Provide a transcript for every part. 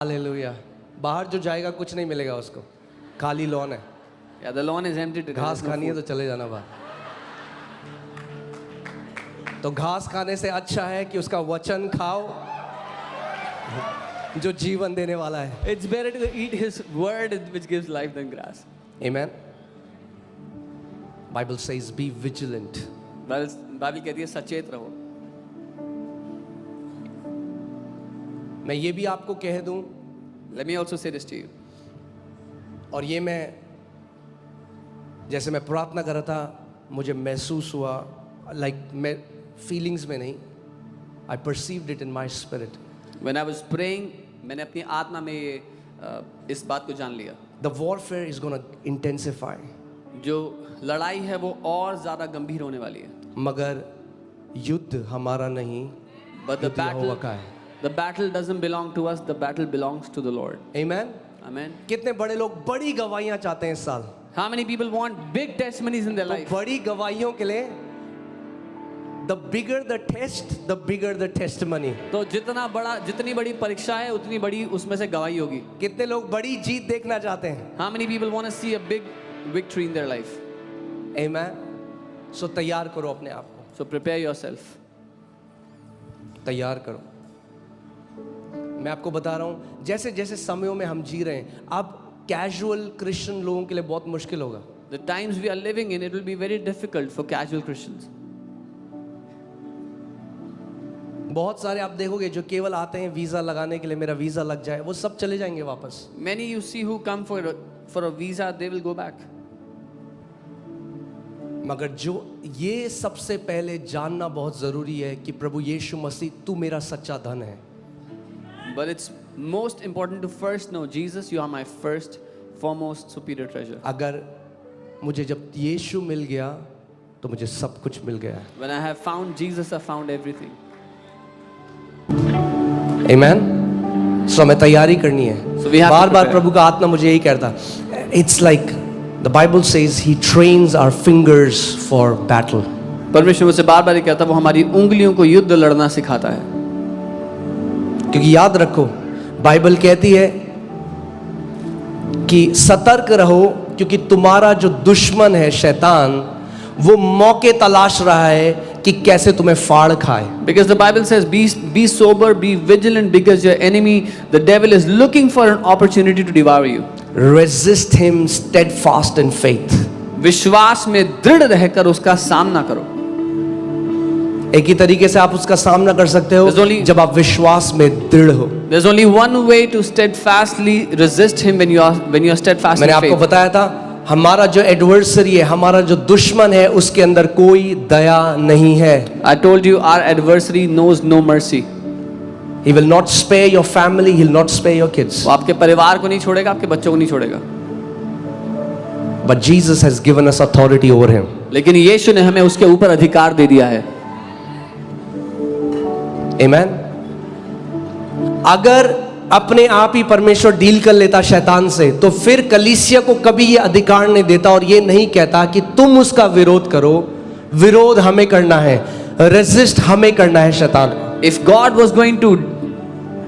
Hallelujah. बाहर जो जाएगा कुछ नहीं मिलेगा उसको, खाली लॉन है। Yeah, the lawn is empty today. घास There's no खानी है food. तो चले जाना बाहर। तो घास खाने से अच्छा है कि उसका वचन खाओ जो जीवन देने वाला है। It's better to eat His word which gives life than grass. Amen. Bible says be vigilant. Bible कहती है सचेत रहो। मैं ये भी आपको कह दूं, Let me also say this to you. और ये मैं जैसे मैं प्रार्थना कर रहा था, मुझे महसूस हुआ, मैं फीलिंग्स में नहीं, I perceived it in my spirit. When I was praying, मैंने अपनी आत्मा में ये इस बात को जान लिया। The warfare is going to intensify. जो लड़ाई है वो और ज्यादा गंभीर होने वाली है। मगर युद्ध हमारा नहीं, But the युद्ध यहोवा का है। battle doesn't belong to us. The battle belongs to the Lord. Amen. Amen. कितने बड़े लोग बड़ी गवाहियां चाहते हैं इस साल? How many people want big testimonies in their तो life? बड़ी गवाहियों के लिए the bigger the test, the bigger the testimony. तो जितनी बड़ी परीक्षा है उतनी बड़ी उसमें से गवाही होगी। कितने लोग बड़ी जीत देखना चाहते हैं? How many people want to see a big victory in their life? Amen. So तैयार करो अपने आप को, So prepare yourself. तैयार करो। मैं आपको बता रहा हूं, जैसे जैसे समयों में हम जी रहे हैं, अब कैजुअल क्रिश्चियन लोगों के लिए बहुत मुश्किल होगा। The times we are living in, it will be very difficult for casual Christians. बहुत सारे आप देखोगे जो केवल आते हैं वीजा लगाने के लिए, मेरा वीजा लग जाए, वो सब चले जाएंगे वापस। Many you see who come for a visa, they will go back. मगर जो ये सबसे पहले जानना बहुत जरूरी है कि प्रभु यीशु मसीह तू मेरा सच्चा धन है। But it's most important to first know, Jesus, you are my first, foremost, superior treasure. अगर मुझे जब यीशु मिल गया तो मुझे सब कुछ मिल गया। When I have found Jesus, I found everything. Amen. So हमें तैयारी करनी है। So we have to bar bar prepare. प्रभु का आत्मा मुझे यही कहता, It's like the Bible says He trains our fingers for battle. परमेश्वर मुझसे बार बार ये कहता है, वो हमारी उंगलियों को युद्ध लड़ना सिखाता है। क्योंकि याद रखो, बाइबल कहती है कि सतर्क रहो, क्योंकि तुम्हारा जो दुश्मन है शैतान, वो मौके तलाश रहा है कि कैसे तुम्हें फाड़ खाए। Because the Bible says, be sober, be vigilant, because your enemy, the devil, is looking for an opportunity to devour you. Resist him steadfast in faith. विश्वास में दृढ़ रहकर उसका सामना करो। एक ही तरीके से आप उसका सामना कर सकते हो जब आप विश्वास में दृढ़ हो। There's only one way to steadfastly resist him when you are steadfast in मैंने faith. आपको बताया था, हमारा जो एडवर्सरी है, हमारा जो दुश्मन है, उसके अंदर कोई दया नहीं है। I told you our adversary knows no mercy. He will not spare your family, he will not spare your kids. वो आपके परिवार को नहीं छोड़ेगा, आपके बच्चों को नहीं छोड़ेगा। But Jesus has given us authority over him. लेकिन यीशु ने हमें उसके ऊपर अधिकार दे दिया है। Amen. अगर अपने आप ही परमेश्वर डील कर लेता शैतान से, तो फिर कलीसिया को कभी ये अधिकार नहीं देता और ये नहीं कहता कि तुम उसका विरोध करो। विरोध हमें करना है, रेजिस्ट हमें करना है शैतान को। If God was going to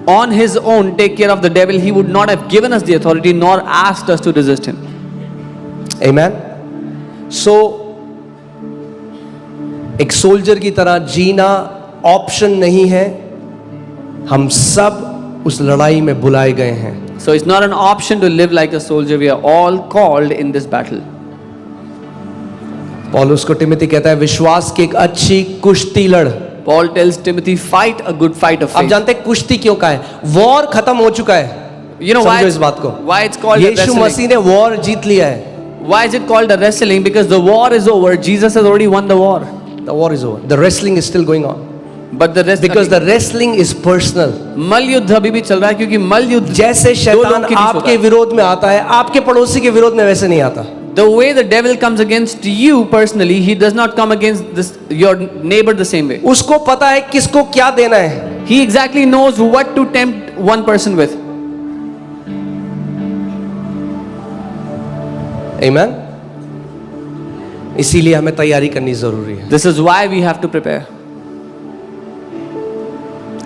on his own take care of the devil, he would not have given us the authority nor asked us to resist him. Amen. So एक सोल्जर की तरह जीना option नहीं है, हम सब उस लड़ाई में बुलाए गए हैं। So it's not an option to live like a soldier. We are all called in this battle. पौलुस को तिमोथी कहता है, विश्वास की एक अच्छी कुश्ती लड़। Paul tells Timothy, fight a good fight of अब faith. जानते हैं कुश्ती क्यों का है? वॉर खत्म हो चुका है। You know समझो इस बात को। why it's called a Yeshu wrestling? मसीह ने वॉर जीत लिया है। Why is it called a wrestling? Because the war is over. Jesus has already won the war. The war is over. The wrestling is still going on. But the rest, Because the wrestling is personal. मल युद्ध अभी भी चल रहा है, क्योंकि मल युद्ध जैसे शैतान लोगों के बीच होता आपके है। विरोध में आता है, आपके पड़ोसी के विरोध में वैसे नहीं आता। The way the devil comes against you personally, he does not come against your neighbor the same way. उसको पता है किसको क्या देना है। He exactly knows what to tempt one person with. Amen. इसीलिए हमें तैयारी करनी जरूरी है। This is why we have to prepare.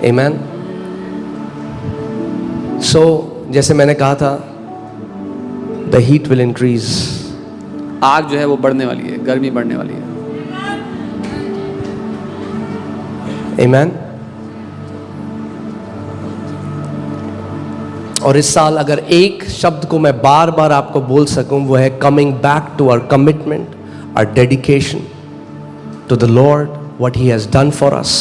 Amen. सो जैसे मैंने कहा था, द हीट विल इंक्रीज. आग जो है वो बढ़ने वाली है, गर्मी बढ़ने वाली है. आमेन. और इस साल अगर एक शब्द को मैं बार बार आपको बोल सकूं, वो है coming back to our commitment, our dedication to the lord, what he has done for us.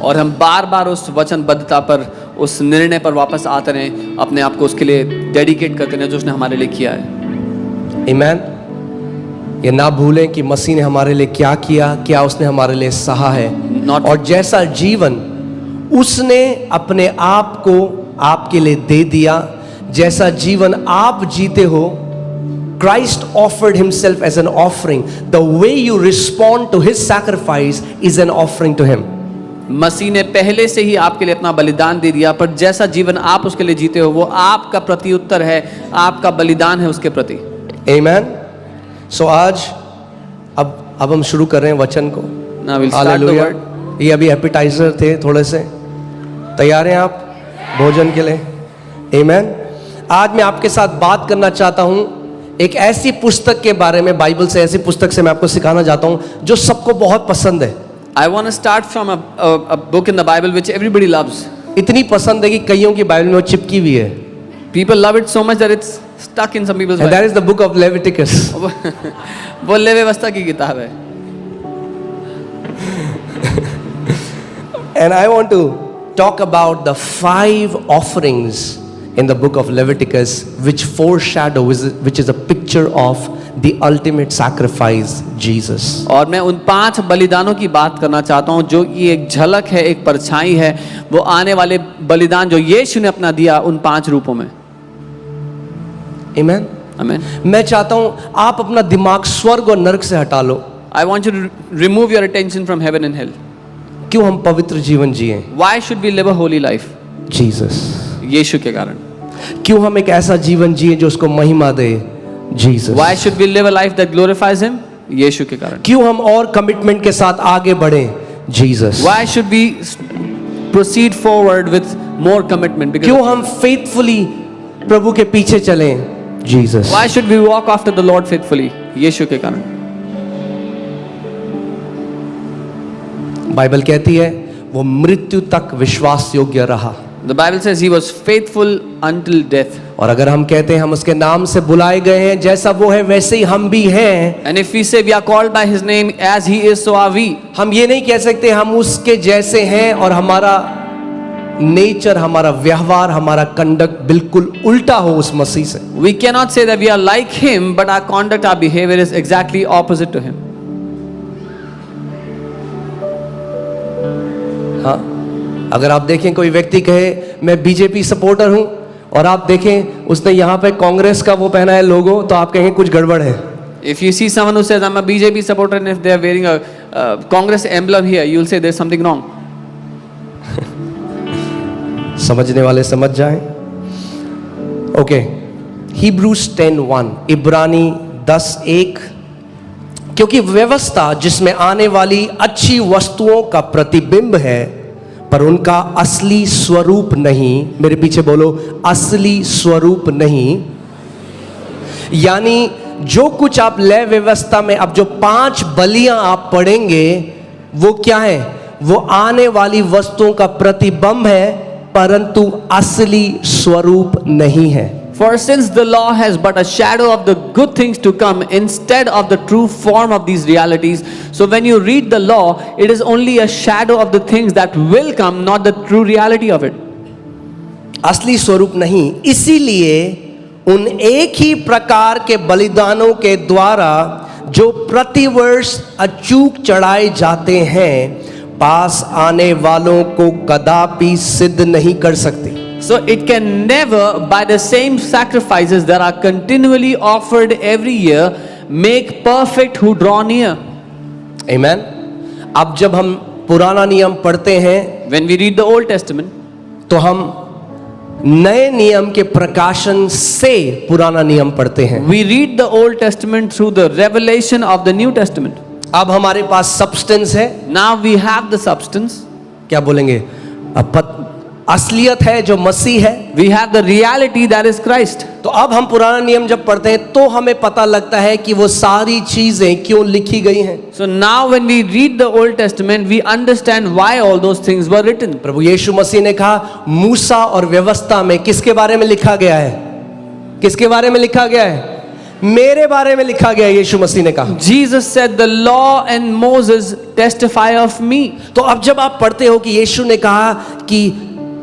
और हम बार बार उस वचनबद्धता पर, उस निर्णय पर वापस आते रहें, अपने आप को उसके लिए डेडिकेट करते रहें जो उसने हमारे लिए किया है. आमेन. ये ना भूलें कि मसीह ने हमारे लिए क्या किया, क्या उसने हमारे लिए सहा है. और जैसा जीवन उसने अपने आप को आपके लिए दे दिया, जैसा जीवन आप जीते हो, Christ offered himself as an offering. The way you respond to his sacrifice is an offering to him. मसीह ने पहले से ही आपके लिए अपना बलिदान दे दिया, पर जैसा जीवन आप उसके लिए जीते हो वो आपका प्रत्युत्तर है, आपका बलिदान है उसके प्रति. Amen. So आज अब हम शुरू कर रहे हैं वचन को. Now we'll start the Hallelujah. word. ये अभी एपिटाइजर थे थोड़े से. तैयार हैं आप भोजन के लिए? Amen. आज मैं आपके साथ बात करना चाहता हूं एक ऐसी पुस्तक के बारे में, बाइबल से, ऐसी पुस्तक से मैं आपको सिखाना चाहता हूं जो सबको बहुत पसंद है. I want to start from a book in the Bible which everybody loves. इतनी पसंद है कि कईयों की बाइबल में वो चिपकी हुई है. People love it so much that it's stuck in some people's And Bible. that is the book of Leviticus. वो लेवी व्यवस्था की किताब है. And I want to talk about the 5 offerings in the book of Leviticus which foreshadow, which is a picture of the ultimate sacrifice, Jesus. और मैं उन 5 बलिदानों की बात करना चाहता हूँ जो कि एक झलक है, एक परछाई है वो आने वाले बलिदान जो यीशु ने अपना दिया उन 5 रूपों में. Amen. आमीन. मैं चाहता हूँ आप अपना दिमाग स्वर्ग और नरक से हटा लो. I want you to remove your attention from heaven and hell. क्यों हम पवित्र जीवन जिए? Why should we live a holy life? Jesus. यीशु के कारण. क्यों हम एक ऐसा जीवन जिए जो उसको महिमा दे? Jesus. Why should we live a life that glorifies him? यीशु के कारण. क्यों हम और कमिटमेंट के साथ आगे बढ़े? Jesus. Why should we proceed forward with more commitment? Because क्यों हम फेथफुली प्रभु के पीछे चलें? Jesus. why should we walk after the Lord faithfully? यीशु के कारण. बाइबल कहती है वो मृत्यु तक विश्वास योग्य रहा. The Bible says he was faithful until death. और अगर हम कहते हैं हम उसके नाम से बुलाए गए हैं, जैसा वो है वैसे ही हम भी हैं. And if we say we are called by his name as he is, so are we. हम ये नहीं कह सकते हम उसके जैसे हैं और हमारा नेचर, हमारा व्यवहार, हमारा कंडक्ट बिल्कुल उल्टा हो उस मसीह से. We cannot say that we are like him, but our conduct, our behavior is exactly opposite to him. हाँ, अगर आप देखें कोई व्यक्ति कहे मैं बीजेपी सपोर्टर हूं और आप देखें उसने यहाँ पे कांग्रेस का वो पहना है लोगो, तो आप कहेंगे कुछ गड़बड़ है. If you see someone who says I'm a BJP supporter and if they are wearing a Congress emblem here, you will say there's something wrong. समझने वाले समझ जाएं. ओके, Hebrews 10:1, इब्रानी 10:1. क्योंकि व्यवस्था जिसमें आने वाली अच्छी वस्तुओं का प्रतिबिंब है पर उनका असली स्वरूप नहीं. मेरे पीछे बोलो, असली स्वरूप नहीं. यानी जो कुछ आप लय व्यवस्था में अब जो 5 बलियां आप पढ़ेंगे वो क्या है? वो आने वाली वस्तुओं का प्रतिबिंब है परंतु असली स्वरूप नहीं है. For since the law has but a shadow of the good things to come instead of the true form of these realities, so when you read the law, it is only a shadow of the things that will come, not the true reality of it. असली स्वरूप नहीं. इसीलिए उन एक ही प्रकार के बलिदानों के द्वारा जो प्रतिवर्ष अचूक चढ़ाए जाते हैं पास आने वालों को कदापि सिद्ध नहीं कर सकती. So it can never, by the same sacrifices that are continually offered every year, make perfect who draw near. Amen. अब जब हम पुराना नियम पढ़ते हैं When we read the Old Testament, तो हम नए नियम के प्रकाशन से पुराना नियम पढ़ते हैं. we read the Old Testament through the revelation of the New Testament. अब हमारे पास सब्सटेंस है. Now we have the substance. क्या बोलेंगे? असलियत है जो मसीह है। We have the reality that is Christ. तो अब हम पुराना नियम जब पढ़ते हैं तो हमें पता लगता है कि वो सारी चीजें क्यों लिखी गई हैं। So now when we read the Old Testament, we understand why all those things were written. प्रभु यीशु मसीह ने कहा मूसा और व्यवस्था में किसके बारे में लिखा गया है? किसके बारे में लिखा गया है? मेरे बारे में लिखा गया है, यीशु मसीह ने कहा। Jesus said, the law and Moses testify of me. तो अब जब आप पढ़ते हो कि यीशु ने कहा कि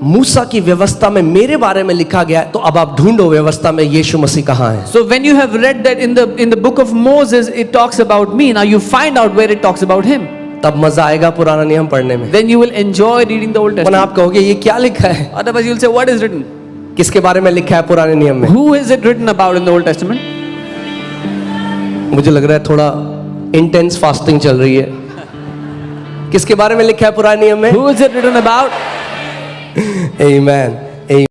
मूसा की व्यवस्था में मेरे बारे में लिखा गया है, तो अब आप ढूंढो व्यवस्था में यीशु मसीह कहाँ है। So when you have read that in the book of Moses, it talks about me. Now you find out where it talks about him. तब मजा आएगा पुराना नियम पढ़ने में। Then you will enjoy reading the Old वरना Testament. आप कहोगे ये क्या लिखा है? Otherwise you will say, what is written? किसके बारे में लिखा है पुराने नियम में? Who is it written about in the Old Testament? मुझे लग रहा है थोड़ा इंटेंस फास्टिंग चल रही है। किसके बारे में लिखा है पुराने नियम में? Who is it written about? Amen.